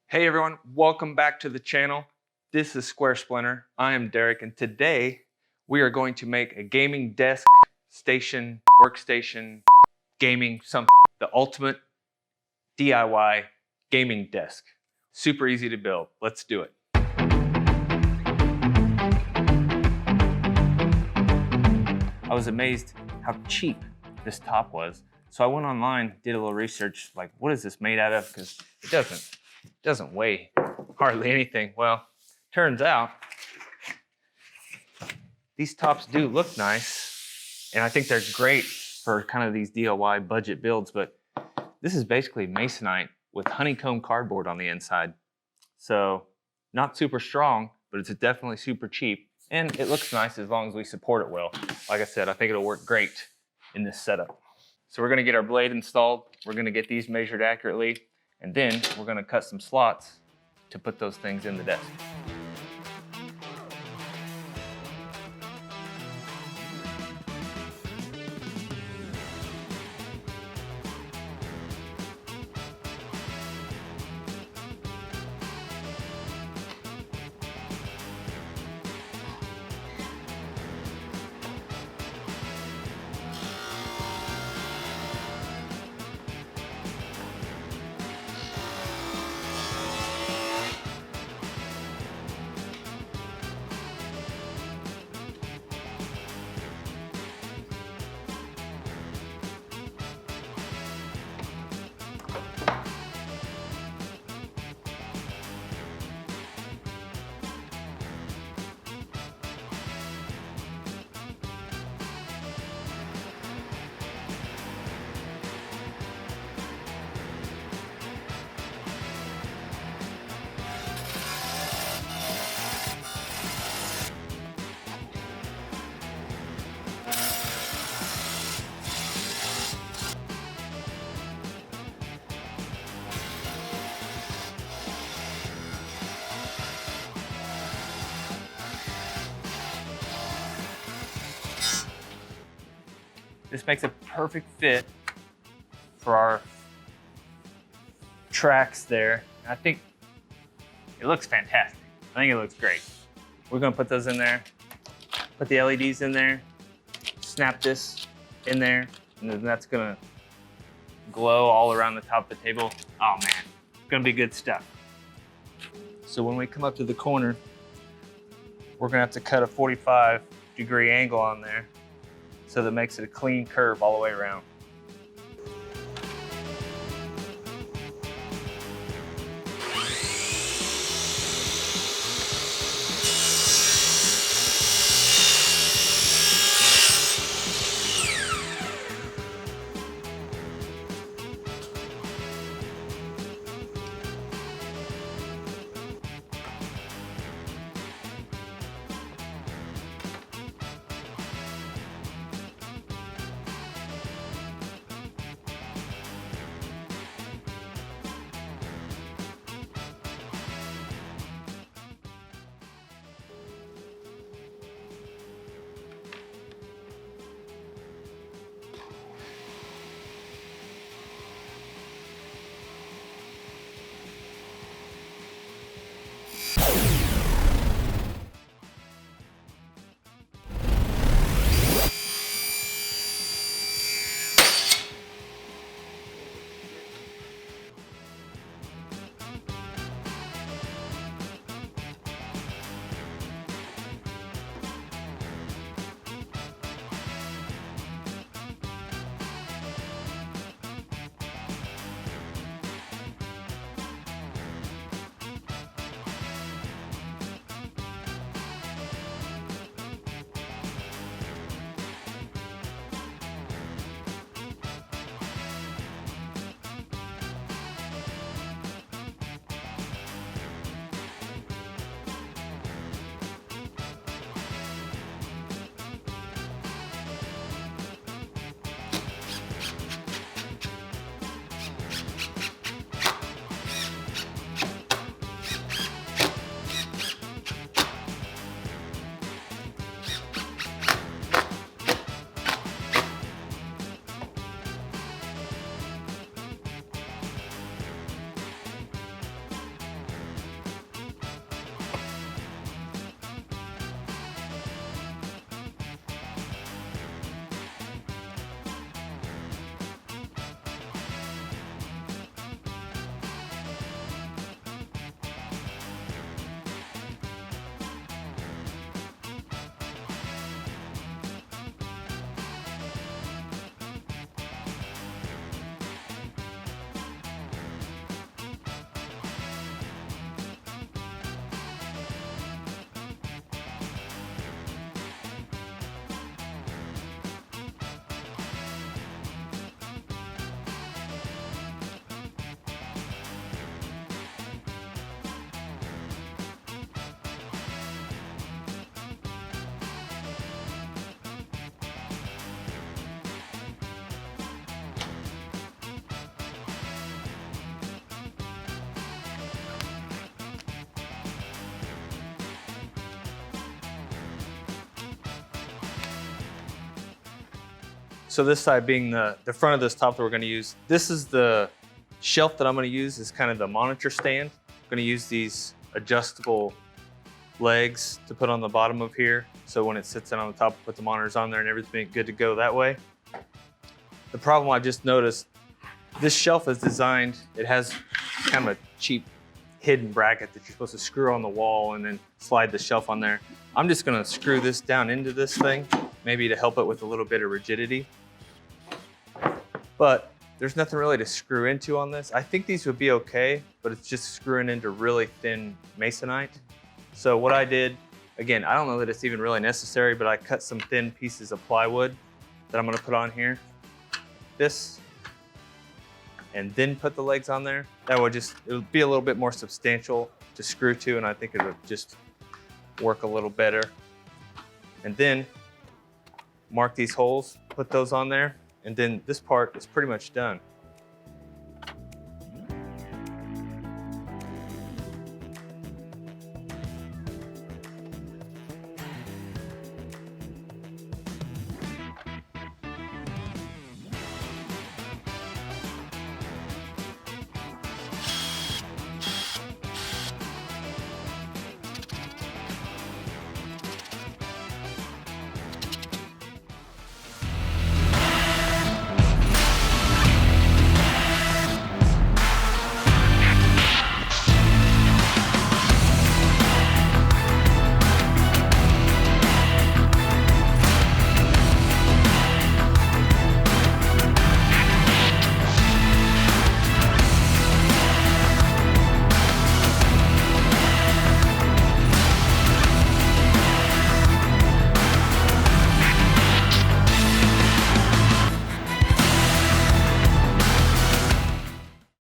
Hey everyone, welcome back to the channel. This is Square Splinter. I am Derek, and today we are going to make a gaming desk, station, workstation, gaming something. The ultimate DIY gaming desk. Super easy to build. Let's do it. I was amazed how cheap this top was. So I went online, did a little research, like what is this made out of? Because it doesn't weigh hardly anything. Well, turns out these tops do look nice, and I think they're great for kind of these DIY budget builds, but this is basically masonite with honeycomb cardboard on the inside. So not super strong, but it's definitely super cheap, and it looks nice as long as we support it well. Like I said, I think it'll work great in this setup. So we're gonna get our blade installed. We're gonna get these measured accurately, and then we're gonna cut some slots to put those things in the desk. This makes a perfect fit for our tracks there. I think it looks fantastic. I think it looks great. We're gonna put those in there, put the LEDs in there, snap this in there, and then that's gonna glow all around the top of the table. Oh man, it's gonna be good stuff. So when we come up to the corner, we're gonna have to cut a 45-degree angle on there, so that makes it a clean curve all the way around. So this side being the front of this top that we're gonna use. This is the shelf that I'm gonna use is kind of the monitor stand. I'm gonna use these adjustable legs to put on the bottom of here. So when it sits in on the top, put the monitors on there and everything good to go that way. The problem I just noticed, this shelf is designed, it has kind of a cheap hidden bracket that you're supposed to screw on the wall and then slide the shelf on there. I'm just gonna screw this down into this thing, maybe to help it with a little bit of rigidity. But there's nothing really to screw into on this. I think these would be okay, but it's just screwing into really thin masonite. So what I did, again, I don't know that it's even really necessary, but I cut some thin pieces of plywood that I'm gonna put on here. This, and then put the legs on there. That would just, it would be a little bit more substantial to screw to, and I think it would just work a little better. And then mark these holes, put those on there, and then this part is pretty much done.